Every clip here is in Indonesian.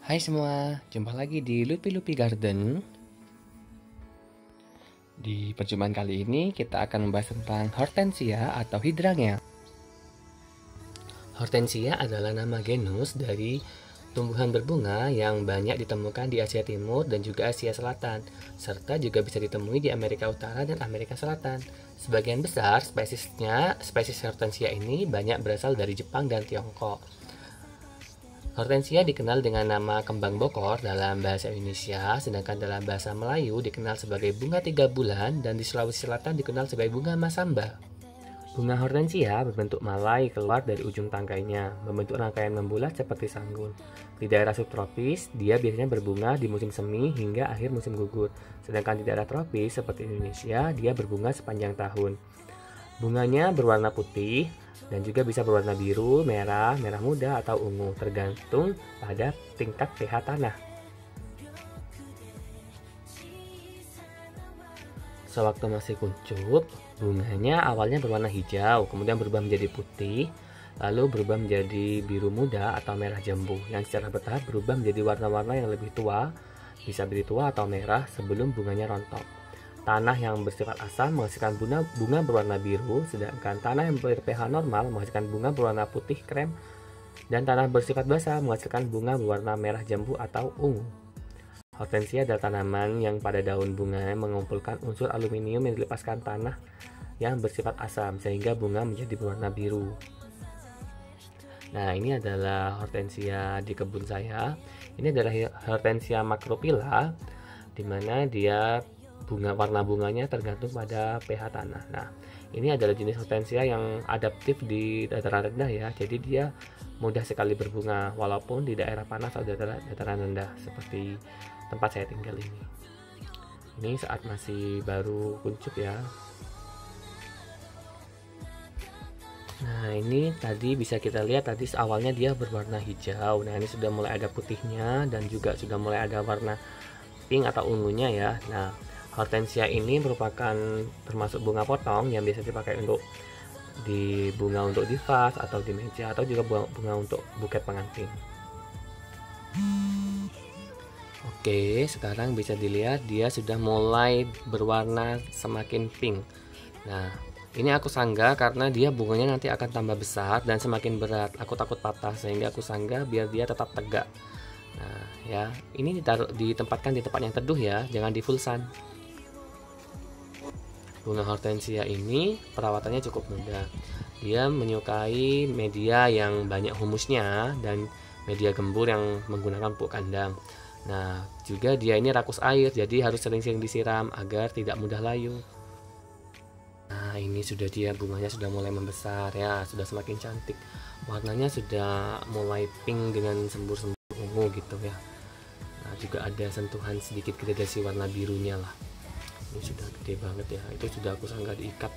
Hai semua, jumpa lagi di Lupi Lupi Garden. Di perjumpaan kali ini kita akan membahas tentang hortensia atau hydrangea. Hortensia adalah nama genus dari tumbuhan berbunga yang banyak ditemukan di Asia Timur dan juga Asia Selatan, serta juga bisa ditemui di Amerika Utara dan Amerika Selatan. Sebagian besar spesies hortensia ini banyak berasal dari Jepang dan Tiongkok. Hortensia dikenal dengan nama kembang bokor dalam bahasa Indonesia, sedangkan dalam bahasa Melayu dikenal sebagai bunga 3 bulan dan di Sulawesi Selatan dikenal sebagai bunga masamba. Bunga hortensia berbentuk malai keluar dari ujung tangkainya, membentuk rangkaian membulat seperti sanggul. Di daerah subtropis, dia biasanya berbunga di musim semi hingga akhir musim gugur, sedangkan di daerah tropis seperti Indonesia, dia berbunga sepanjang tahun. Bunganya berwarna putih dan juga bisa berwarna biru, merah, merah muda, atau ungu, tergantung pada tingkat pH tanah. Sewaktu masih kuncup, bunganya awalnya berwarna hijau, kemudian berubah menjadi putih, lalu berubah menjadi biru muda atau merah jambu, yang secara bertahap berubah menjadi warna-warna yang lebih tua, bisa biru tua atau merah sebelum bunganya rontok. Tanah yang bersifat asam menghasilkan bunga berwarna biru, sedangkan tanah yang ber-pH normal menghasilkan bunga berwarna putih krem, dan tanah bersifat basah menghasilkan bunga berwarna merah jambu atau ungu. Hortensia adalah tanaman yang pada daun bunganya mengumpulkan unsur aluminium yang dilepaskan tanah yang bersifat asam, sehingga bunga menjadi berwarna biru. Nah, ini adalah hortensia di kebun saya. Ini adalah hortensia macrophylla, di mana dia warna bunganya tergantung pada pH tanah. Nah, ini adalah jenis hortensia yang adaptif di dataran rendah ya. Jadi dia mudah sekali berbunga walaupun di daerah panas atau dataran rendah seperti tempat saya tinggal ini. Ini saat masih baru kuncup ya. Nah, ini tadi bisa kita lihat tadi awalnya dia berwarna hijau. Nah, ini sudah mulai ada putihnya dan juga sudah mulai ada warna pink atau ungunya ya. Nah, hortensia ini merupakan termasuk bunga potong yang biasa dipakai untuk untuk di vas atau di meja, atau juga bunga untuk buket pengantin. Oke, sekarang bisa dilihat dia sudah mulai berwarna semakin pink. Nah, ini aku sanggah karena dia bunganya nanti akan tambah besar dan semakin berat. Aku takut patah, sehingga aku sanggah biar dia tetap tegak. Nah, ya, ini ditempatkan di tempat yang teduh ya, jangan di full sun. Bunga hortensia ini perawatannya cukup mudah. Dia menyukai media yang banyak humusnya dan media gembur yang menggunakan pupuk kandang. Nah, juga dia ini rakus air, jadi harus sering-sering disiram agar tidak mudah layu. Nah, ini sudah bunganya sudah mulai membesar ya, sudah semakin cantik. Warnanya sudah mulai pink dengan sembur-sembur ungu gitu ya. Nah, juga ada sentuhan sedikit gradasi warna birunya lah. Ini sudah gede banget ya, itu sudah aku sanggah diikat.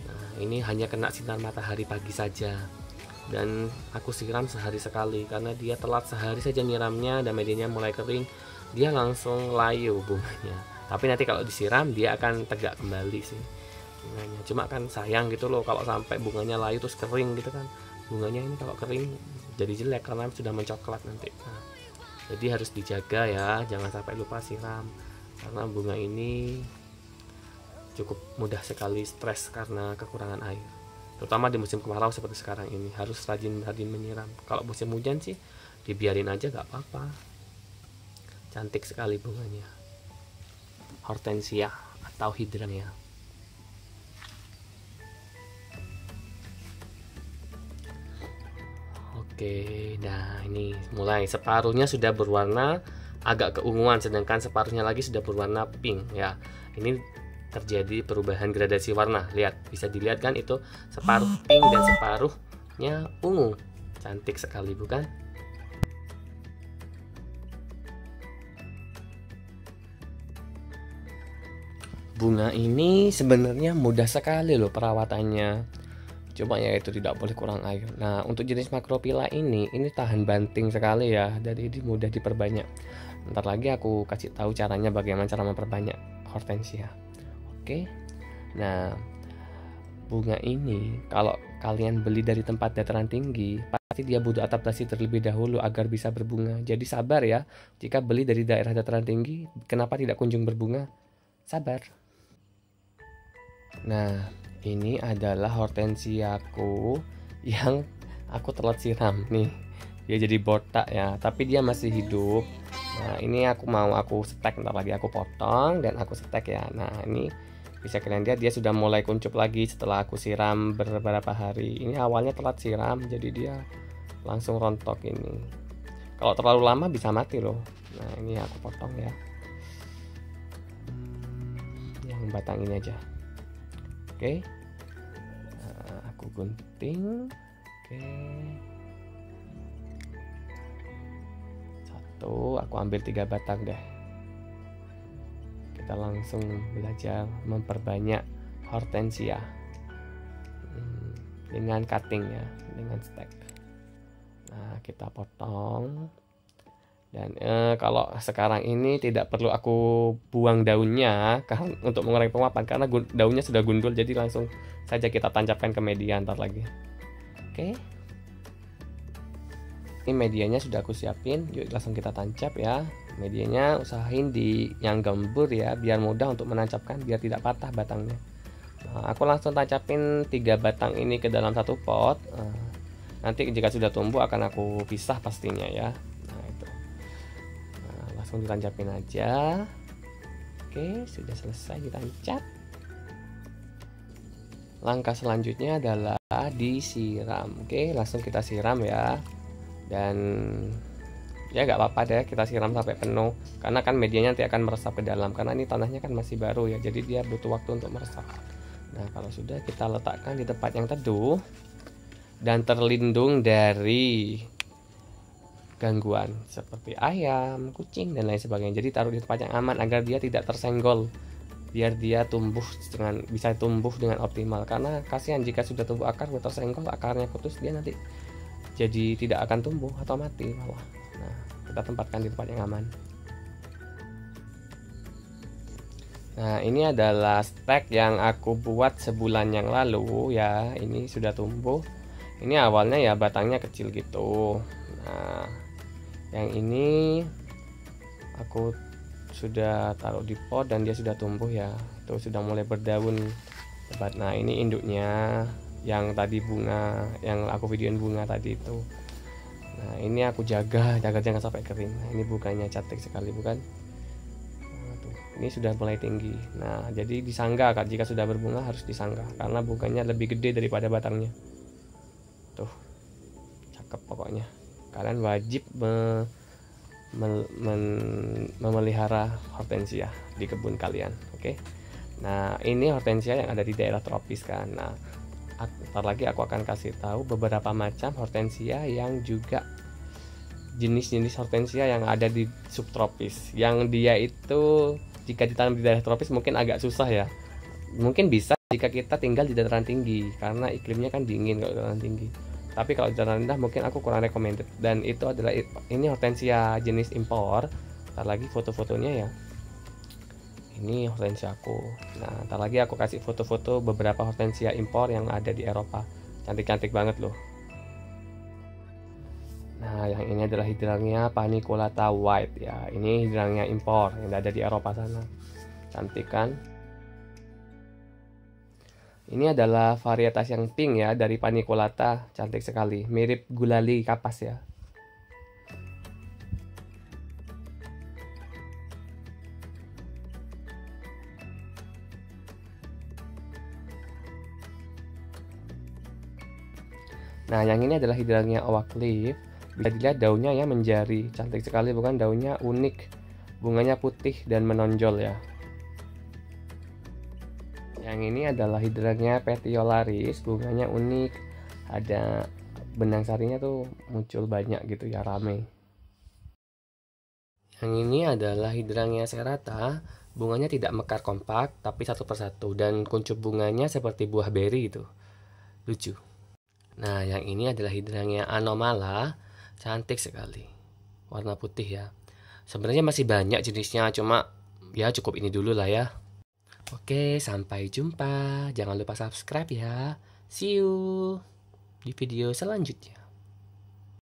Nah, ini hanya kena sinar matahari pagi saja, dan aku siram sehari sekali karena dia telat sehari saja nyiramnya dan medianya mulai kering, dia langsung layu bunganya. Tapi nanti kalau disiram dia akan tegak kembali sih bunganya. Cuma kan sayang gitu loh kalau sampai bunganya layu terus kering gitu kan. Bunganya ini kalau kering jadi jelek karena sudah mencoklat nanti. Nah, jadi harus dijaga ya, jangan sampai lupa siram. Karena bunga ini cukup mudah sekali stres karena kekurangan air, terutama di musim kemarau seperti sekarang ini. Harus rajin-rajin menyiram. Kalau musim hujan sih dibiarin aja gak apa-apa. Cantik sekali bunganya, hortensia atau hydrangea. Oke, nah ini mulai separuhnya sudah berwarna agak keunguan, sedangkan separuhnya lagi sudah berwarna pink ya. Ini terjadi perubahan gradasi warna. Lihat, bisa dilihat kan itu separuh pink dan separuhnya ungu. Cantik sekali bukan? Bunga ini sebenarnya mudah sekali loh perawatannya. Cuma ya itu tidak boleh kurang air. Nah, untuk jenis macrophylla ini tahan banting sekali ya, jadi ini mudah diperbanyak. Ntar lagi aku kasih tahu caranya bagaimana cara memperbanyak hortensia. Oke. Nah, bunga ini kalau kalian beli dari tempat dataran tinggi, pasti dia butuh adaptasi terlebih dahulu agar bisa berbunga. Jadi sabar ya, jika beli dari daerah dataran tinggi, kenapa tidak kunjung berbunga? Sabar. Nah, ini adalah hortensiaku yang aku telat siram nih. Dia jadi botak ya, tapi dia masih hidup. Nah, ini aku stek, ntar lagi aku potong dan aku stek ya. Nah, ini bisa kalian lihat dia sudah mulai kuncup lagi setelah aku siram beberapa hari. Ini awalnya telat siram, jadi dia langsung rontok ini. Kalau terlalu lama bisa mati loh. Nah, ini aku potong ya. Yang batang ini aja. Oke. Nah, aku gunting. Oke. Satu, aku ambil 3 batang deh. Kita langsung belajar memperbanyak hortensia dengan cutting ya, dengan stek. Nah, kita potong. Dan kalau sekarang ini tidak perlu aku buang daunnya untuk mengurangi penguapan karena daunnya sudah gundul, jadi langsung saja kita tancapkan ke media ntar lagi. Oke. Ini medianya sudah aku siapin, yuk langsung kita tancap ya. Medianya usahain di yang gembur ya, biar mudah untuk menancapkan, biar tidak patah batangnya. Nah, aku langsung tancapin 3 batang ini ke dalam satu pot. Nanti jika sudah tumbuh akan aku pisah pastinya ya. Nah, itu. Nah, langsung ditancapin aja. Oke, sudah selesai ditancap. Langkah selanjutnya adalah disiram. Oke, langsung kita siram ya. Dan ya nggak apa-apa deh, kita siram sampai penuh karena kan medianya nanti akan meresap ke dalam, karena ini tanahnya kan masih baru ya, jadi dia butuh waktu untuk meresap. Nah, kalau sudah, kita letakkan di tempat yang teduh dan terlindung dari gangguan seperti ayam, kucing dan lain sebagainya. Jadi taruh di tempat yang aman agar dia tidak tersenggol, biar dia bisa tumbuh dengan optimal. Karena kasihan jika sudah tumbuh akar tersenggol, akarnya putus, dia nanti jadi tidak akan tumbuh atau mati malah. Nah, kita tempatkan di tempat yang aman. Nah, ini adalah stek yang aku buat sebulan yang lalu ya. Ini sudah tumbuh. Ini awalnya ya batangnya kecil gitu. Nah, yang ini aku sudah taruh di pot dan dia sudah tumbuh ya. Itu sudah mulai berdaun lebat. Nah, ini induknya yang tadi bunga, yang aku videoin bunga tadi itu. Nah, ini aku jaga jangan sampai kering. Nah, ini bunganya cantik sekali bukan? Nah, tuh, ini sudah mulai tinggi. Nah, jadi disangga kan, jika sudah berbunga harus disangga karena bunganya lebih gede daripada batangnya. Tuh, cakep pokoknya. Kalian wajib memelihara hortensia di kebun kalian, oke? Nah, ini hortensia yang ada di daerah tropis kan. Nah, ntar lagi aku akan kasih tahu beberapa macam hortensia yang juga jenis-jenis hortensia yang ada di subtropis, yang dia itu jika ditanam di daerah tropis mungkin agak susah ya. Mungkin bisa jika kita tinggal di dataran tinggi karena iklimnya kan dingin kalau dataran tinggi. Tapi kalau di dataran rendah mungkin aku kurang recommended. Dan itu adalah ini hortensia jenis impor. Ntar lagi foto-fotonya ya. Ini hortensia aku. Nah, ntar lagi aku kasih foto-foto beberapa hortensia impor yang ada di Eropa. Cantik-cantik banget loh. Nah, yang ini adalah hidrangnya Paniculata White ya. Ini hidrangnya impor yang ada di Eropa sana. Cantik kan? Ini adalah varietas yang pink ya dari Paniculata. Cantik sekali. Mirip gulali kapas ya. Nah, yang ini adalah hidrangnya Oak Leaf. Bisa dilihat daunnya ya menjari, cantik sekali bukan? Daunnya unik, bunganya putih dan menonjol ya. Yang ini adalah hidrangnya Petiolaris, bunganya unik, ada benang sarinya tuh muncul banyak gitu ya, rame. Yang ini adalah hidrangnya Serata, bunganya tidak mekar kompak tapi satu persatu dan kuncup bunganya seperti buah beri itu, lucu. Nah, yang ini adalah hidrangnya Anomala, cantik sekali, warna putih ya. Sebenarnya masih banyak jenisnya, cuma ya cukup ini dulu lah ya. Oke, sampai jumpa. Jangan lupa subscribe ya. See you di video selanjutnya.